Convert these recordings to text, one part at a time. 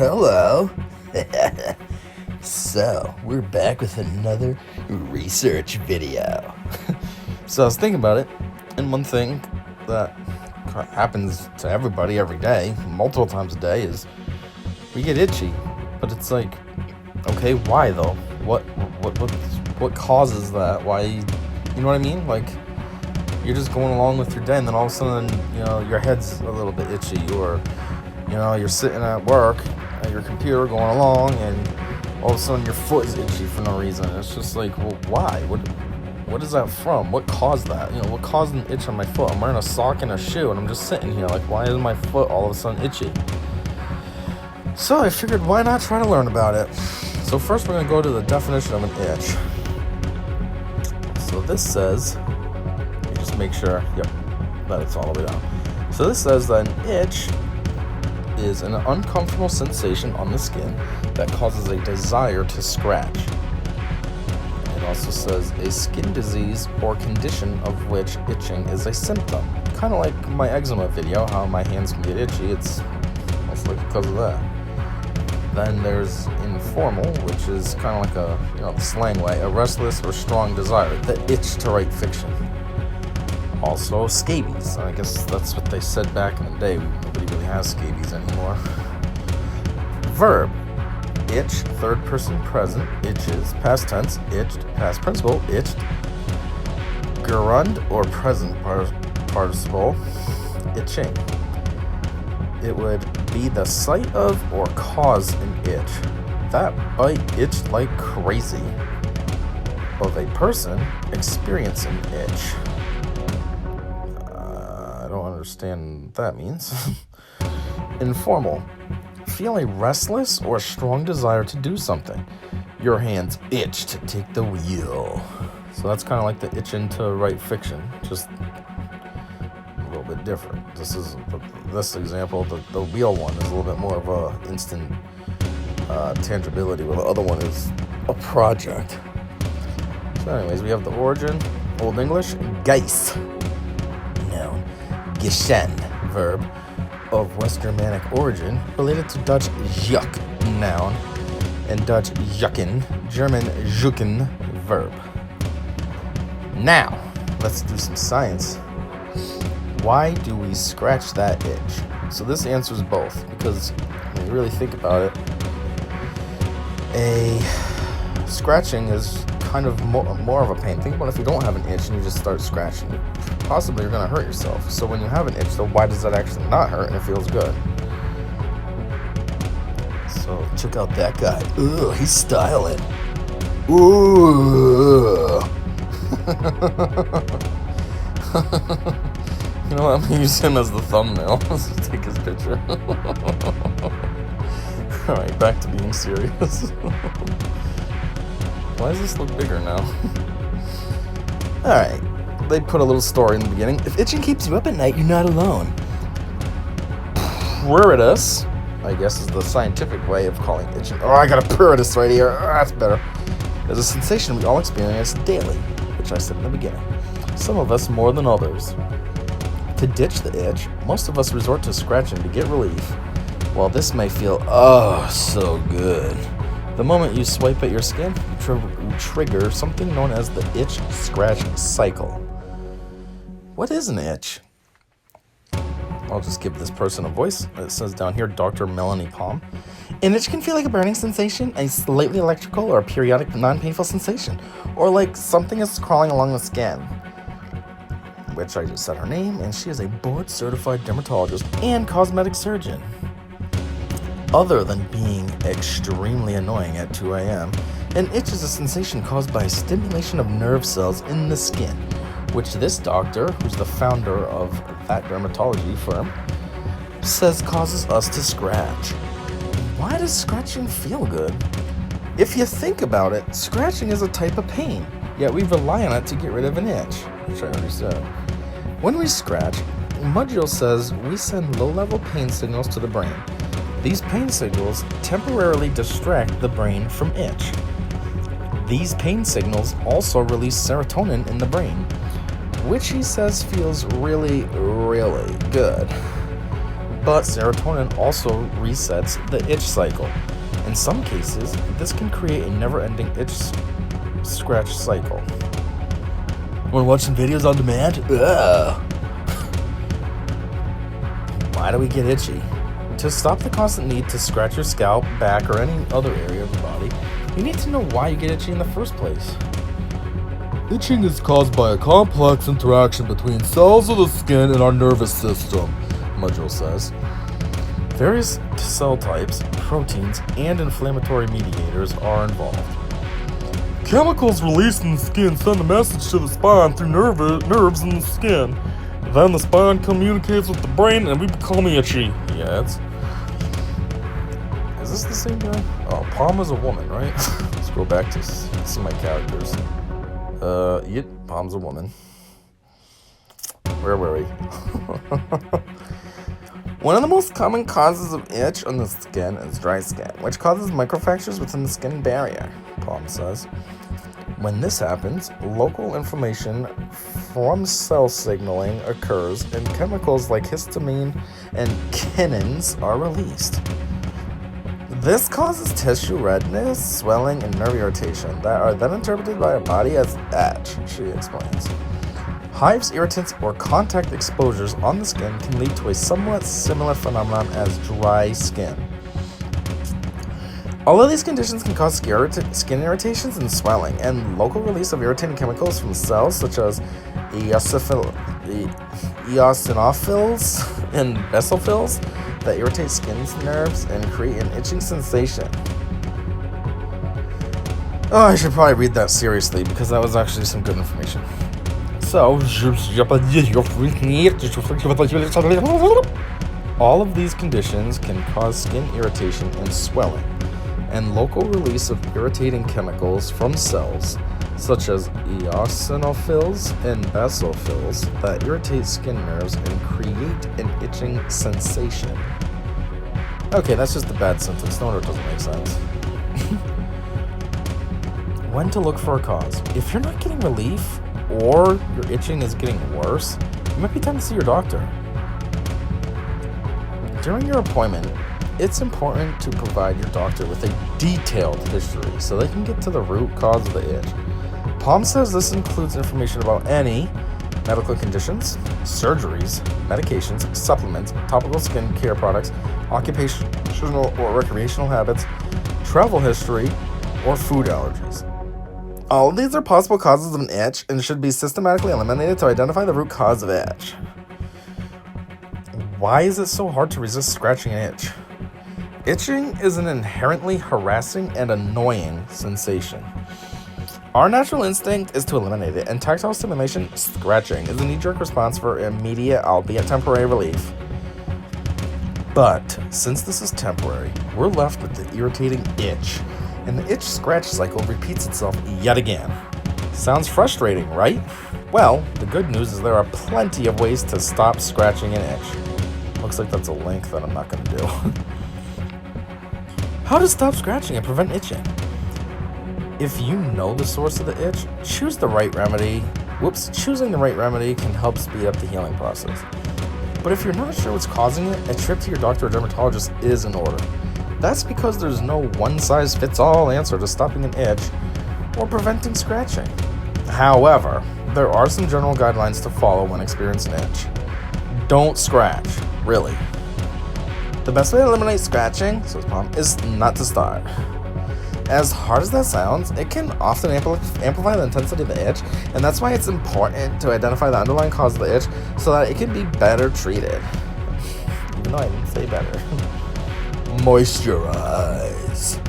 Hello. So, we're back with another research video. So I was thinking about it, and one thing that happens to everybody every day, multiple times a day, is we get itchy. But it's like, okay, why though? What causes that? Why, you know what I mean? Like, you're just going along with your day, and then all of a sudden, your head's a little bit itchy, or you're sitting at work at your computer going along, and all of a sudden your foot is itchy for no reason. It's just like, well, why? What is that from? What caused that? What caused an itch on my foot? I'm wearing a sock and a shoe, and I'm just sitting here like, why is my foot all of a sudden itchy? So I figured, why not try to learn about it? So first we're going to go to the definition of an itch. So this says, let me just make sure, that it's all the way down. So this says that an itch is an uncomfortable sensation on the skin that causes a desire to scratch. It also says a skin disease or condition of which itching is a symptom. Kind of like my eczema video, how my hands can get itchy. It's mostly because of that. Then there's informal, which is kind of like a, the slang way, a restless or strong desire, the itch to write fiction. Also, scabies. I guess that's what they said back in the day. Nobody really has scabies anymore. Verb. Itch, third person present, itches, past tense, itched, past participle, itched. Gerund or present participle, itching. It would be the site of or cause an itch. That bite itched like crazy. Of a person experiencing itch. I don't understand what that means. Informal. Feel a restless or strong desire to do something. Your hands itch to take the wheel. So that's kind of like the itching to write fiction, just a little bit different. This example, the wheel one is a little bit more of a instant tangibility, while the other one is a project. So anyways, we have the origin, Old English, Geis. Noun. Geschehen, verb, of West Germanic origin, related to Dutch juk, noun, and Dutch jucken, German jucken, verb. Now, let's do some science. Why do we scratch that itch? So this answers both, because when you really think about it, scratching is kind of more of a pain. Think about if you don't have an itch and you just start scratching, possibly you're going to hurt yourself. So when you have an itch, so why does that actually not hurt and it feels good? So check out that guy. Ooh, he's styling. Ooh. You know what? I'm going to use him as the thumbnail. Let's just take his picture. Alright, back to being serious. Why does this look bigger now? Alright, they put a little story in the beginning. If itching keeps you up at night, you're not alone. Pruritus, I guess is the scientific way of calling itching. Oh, I got a pruritus right here. Oh, that's better. Is a sensation we all experience daily, which I said in the beginning. Some of us more than others. To ditch the itch, most of us resort to scratching to get relief. While this may feel, so good, the moment you swipe at your skin, you trigger something known as the itch-scratch cycle. What is an itch? I'll just give this person a voice. It says down here, Dr. Melanie Palm. An itch can feel like a burning sensation, a slightly electrical or a periodic non-painful sensation, or like something is crawling along the skin. Which I just said her name, and she is a board-certified dermatologist and cosmetic surgeon. Other than being extremely annoying at 2 a.m., an itch is a sensation caused by stimulation of nerve cells in the skin, which this doctor, who's the founder of that dermatology firm, says causes us to scratch. Why does scratching feel good? If you think about it, scratching is a type of pain, yet we rely on it to get rid of an itch, which I already said. When we scratch, Mudgel says we send low-level pain signals to the brain. These pain signals temporarily distract the brain from itch. These pain signals also release serotonin in the brain, which he says feels really, really good. But serotonin also resets the itch cycle. In some cases, this can create a never-ending itch scratch cycle. When watching videos on demand? Ugh. Why do we get itchy? To stop the constant need to scratch your scalp, back, or any other area of the body, you need to know why you get itchy in the first place. Itching is caused by a complex interaction between cells of the skin and our nervous system, Mudgel says. Various cell types, proteins, and inflammatory mediators are involved. Chemicals released in the skin send a message to the spine through nerves in the skin. Then the spine communicates with the brain and we become itchy. Yeah, Is this the same guy? Oh, Palm is a woman, right? Let's go back to see my characters. Yep, Palm's a woman. Where were we? One of the most common causes of itch on the skin is dry skin, which causes microfractures within the skin barrier, Palm says. When this happens, local inflammation from cell signaling occurs and chemicals like histamine and kinins are released. This causes tissue redness, swelling, and nerve irritation that are then interpreted by our body as itch, she explains. Hives, irritants, or contact exposures on the skin can lead to a somewhat similar phenomenon as dry skin. All of these conditions can cause skin irritations and swelling, and local release of irritating chemicals from cells such as eosinophils and basophils that irritate skin's nerves and create an itching sensation. Oh, I should probably read that seriously because that was actually some good information. So, all of these conditions can cause skin irritation and swelling, and local release of irritating chemicals from cells, such as eosinophils and basophils, that irritate skin nerves and create an itching sensation. Okay, that's just a bad sentence. No wonder it doesn't make sense. When to look for a cause. If you're not getting relief, or your itching is getting worse, it might be time to see your doctor. During your appointment, it's important to provide your doctor with a detailed history so they can get to the root cause of the itch. Palm says this includes information about any medical conditions, surgeries, medications, supplements, topical skin care products, occupational or recreational habits, travel history, or food allergies. All of these are possible causes of an itch and should be systematically eliminated to identify the root cause of itch. Why is it so hard to resist scratching an itch? Itching is an inherently harassing and annoying sensation. Our natural instinct is to eliminate it, and tactile stimulation, scratching, is a knee-jerk response for immediate, albeit temporary, relief. But since this is temporary, we're left with the irritating itch, and the itch-scratch cycle repeats itself yet again. Sounds frustrating, right? Well, the good news is there are plenty of ways to stop scratching an itch. Looks like that's a link that I'm not going to do. How to stop scratching and prevent itching? If you know the source of the itch, choosing the right remedy can help speed up the healing process. But if you're not sure what's causing it, a trip to your doctor or dermatologist is in order. That's because there's no one-size-fits-all answer to stopping an itch or preventing scratching. However, there are some general guidelines to follow when experiencing an itch. Don't scratch, really. The best way to eliminate scratching, says Palm, is not to start. As hard as that sounds, it can often amplify the intensity of the itch, and that's why it's important to identify the underlying cause of the itch so that it can be better treated. Even though I didn't say better. Moisturize.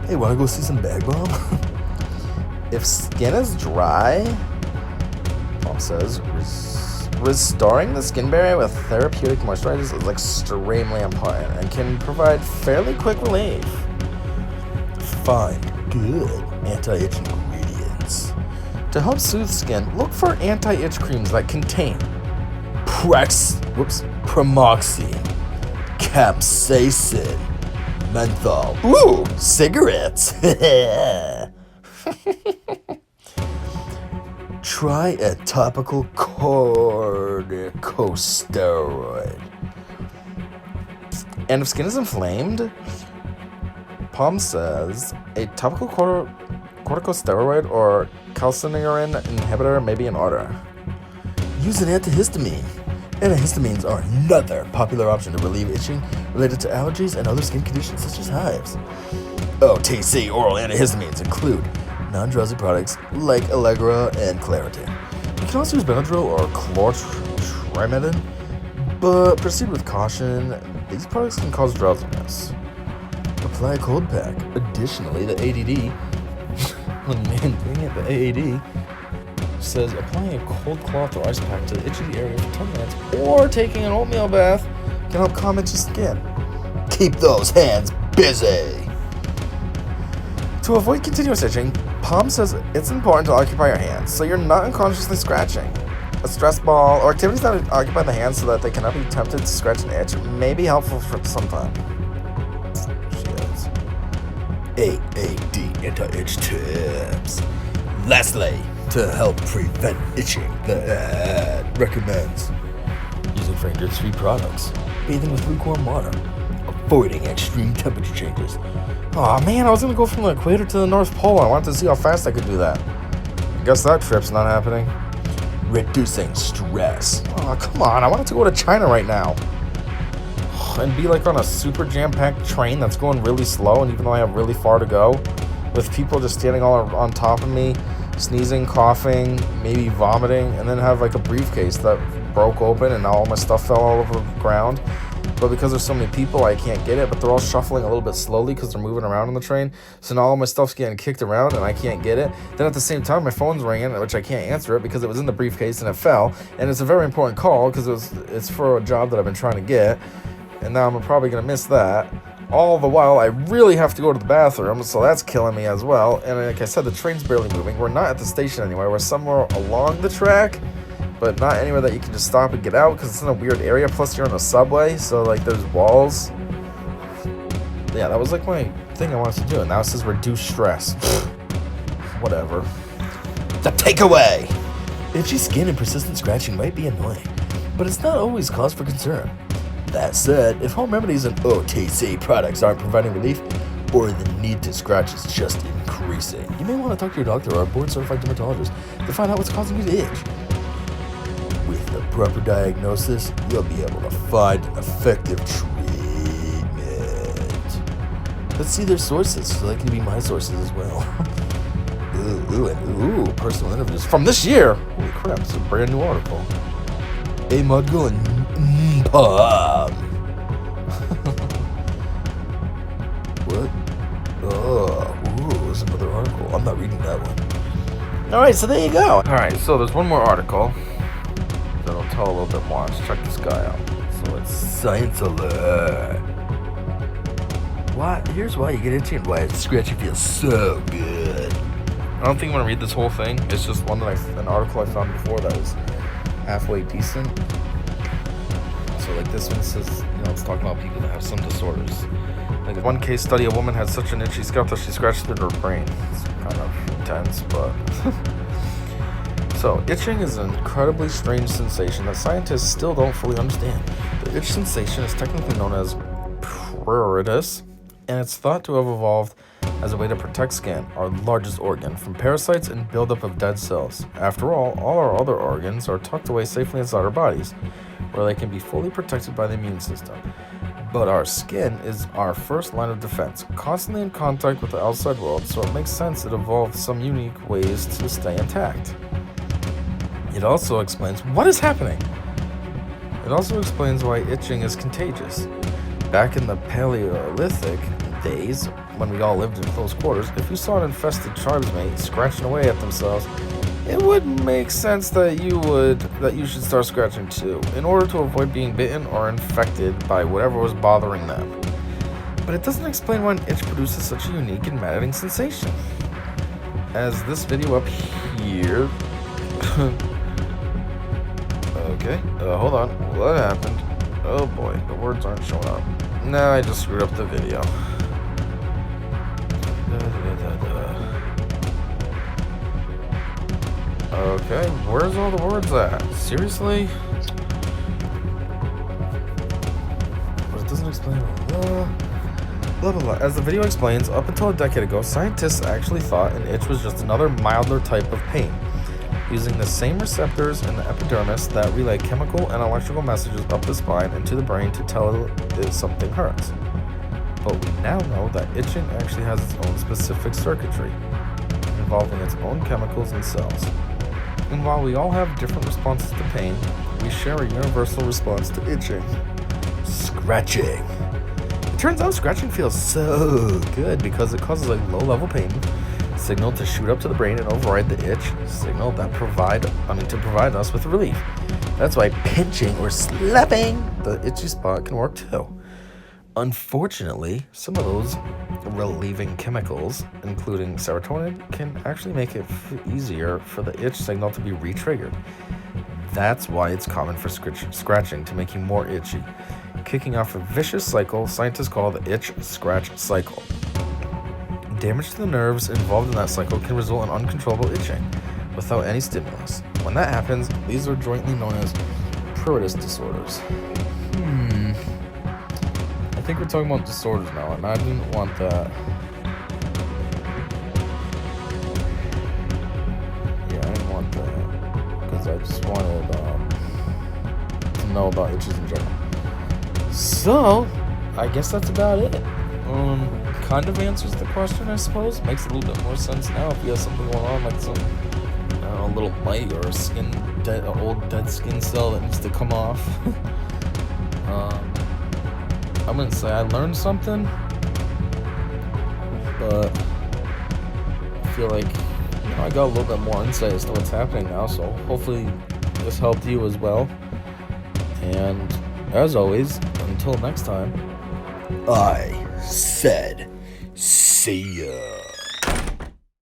Hey, wanna go see some Bag Balm? If skin is dry, Palm says, restoring the skin barrier with therapeutic moisturizers is extremely important and can provide fairly quick relief. Find good anti-itch ingredients. To help soothe skin, look for anti-itch creams that contain pramoxine, capsaicin, menthol, cigarettes. Try a topical corticosteroid. And if skin is inflamed, Palm says a topical corticosteroid or calcineurin inhibitor may be in order. Use an antihistamine. Antihistamines are another popular option to relieve itching related to allergies and other skin conditions such as hives. OTC oral antihistamines include non-drowsy products like Allegra and Claritin. You can also use Benadryl or chlortrimidine, but proceed with caution. These products can cause drowsiness. Apply a cold pack. Additionally, the ADD, the AAD, says applying a cold cloth or ice pack to the itchy area for 10 minutes or taking an oatmeal bath can help calm itchy skin. Keep those hands busy. To avoid continuous itching, Palm says it's important to occupy your hands so you're not unconsciously scratching. A stress ball or activities that occupy the hands so that they cannot be tempted to scratch and itch may be helpful for some time. AAD anti-itch tips. Lastly, to help prevent itching, the ad recommends using fragrance-free products, bathing with lukewarm water, avoiding extreme temperature changes. Aw man, I was gonna go from the equator to the North Pole. I wanted to see how fast I could do that. I guess that trip's not happening. Reducing stress. Aw, come on, I wanted to go to China right now. And be like on a super jam-packed train that's going really slow, and even though I have really far to go, with people just standing all on top of me, sneezing, coughing, maybe vomiting, and then have like a briefcase that broke open and now all my stuff fell all over the ground. But because there's so many people, I can't get it, but they're all shuffling a little bit slowly because they're moving around on the train. So now all my stuff's getting kicked around and I can't get it. Then at the same time, my phone's ringing, which I can't answer it because it was in the briefcase and it fell. And it's a very important call because it's for a job that I've been trying to get. And now I'm probably going to miss that. All the while, I really have to go to the bathroom, so that's killing me as well. And like I said, the train's barely moving. We're not at the station anywhere. We're somewhere along the track, but not anywhere that you can just stop and get out because it's in a weird area. Plus, you're on a subway, so like there's walls. Yeah, that was like my thing I wanted to do. And now it says reduce stress. Whatever. The takeaway! Itchy skin and persistent scratching might be annoying, but it's not always cause for concern. That said, if home remedies and OTC products aren't providing relief, or the need to scratch is just increasing, you may want to talk to your doctor or a board-certified dermatologist to find out what's causing you to itch. With the proper diagnosis, you'll be able to find an effective treatment. Let's see their sources, so they can be my sources as well. Ooh, personal interviews from this year. Holy crap, it's a brand new article. A Mudgul and Palm. What? Oh, there's another article. I'm not reading that one. Alright, so there you go. Alright, so there's one more article that'll tell a little bit more. Let's check this guy out. So it's Science Alert. Here's why you get itchy and why scratching feels so good. I don't think I'm gonna read this whole thing. It's just an article I found before that was halfway decent. So like this one says, it's talking about people that have some disorders. Like one case study, a woman had such an itchy scalp that she scratched through her brain. It's kind of intense, but so itching is an incredibly strange sensation that scientists still don't fully understand. The itch sensation is technically known as pruritus, and it's thought to have evolved as a way to protect skin, our largest organ, from parasites and buildup of dead cells. After all our other organs are tucked away safely inside our bodies, where they can be fully protected by the immune system. But our skin is our first line of defense, constantly in contact with the outside world, so it makes sense it evolved some unique ways to stay intact. It also explains what is happening. It also explains why itching is contagious. Back in the Paleolithic days, when we all lived in close quarters, if you saw an infested tribesmate scratching away at themselves, it would make sense that you should start scratching too, in order to avoid being bitten or infected by whatever was bothering them. But it doesn't explain why an itch produces such a unique and maddening sensation. As this video up here... Okay, hold on, what happened? Oh boy, the words aren't showing up. Nah, I just screwed up the video. Okay, where's all the words at? Seriously? But it doesn't explain blah, blah, blah. As the video explains, up until a decade ago, scientists actually thought an itch was just another milder type of pain, using the same receptors in the epidermis that relay chemical and electrical messages up the spine and to the brain to tell it something hurts. But we now know that itching actually has its own specific circuitry, involving its own chemicals and cells. And while we all have different responses to pain, we share a universal response to itching: scratching. It turns out scratching feels so good because it causes a low-level pain signal to shoot up to the brain and override the itch signal that to provide us with relief. That's why pinching or slapping the itchy spot can work too. Unfortunately, some of those relieving chemicals, including serotonin, can actually make it easier for the itch signal to be re-triggered. That's why it's common for scratching to make you more itchy, kicking off a vicious cycle scientists call the itch-scratch cycle. Damage to the nerves involved in that cycle can result in uncontrollable itching without any stimulus. When that happens, these are jointly known as pruritus disorders. I think we're talking about disorders now, and I didn't want that. Yeah, I didn't want that, because I just wanted to know about itches in general. So, I guess that's about it. Kind of answers the question, I suppose. Makes a little bit more sense now if you have something going on, like some, I don't know, a little mite or an old dead skin cell that needs to come off. I'm gonna say I learned something, but I feel like I got a little bit more insight as to what's happening now, so hopefully this helped you as well. And as always, until next time, I said, see ya.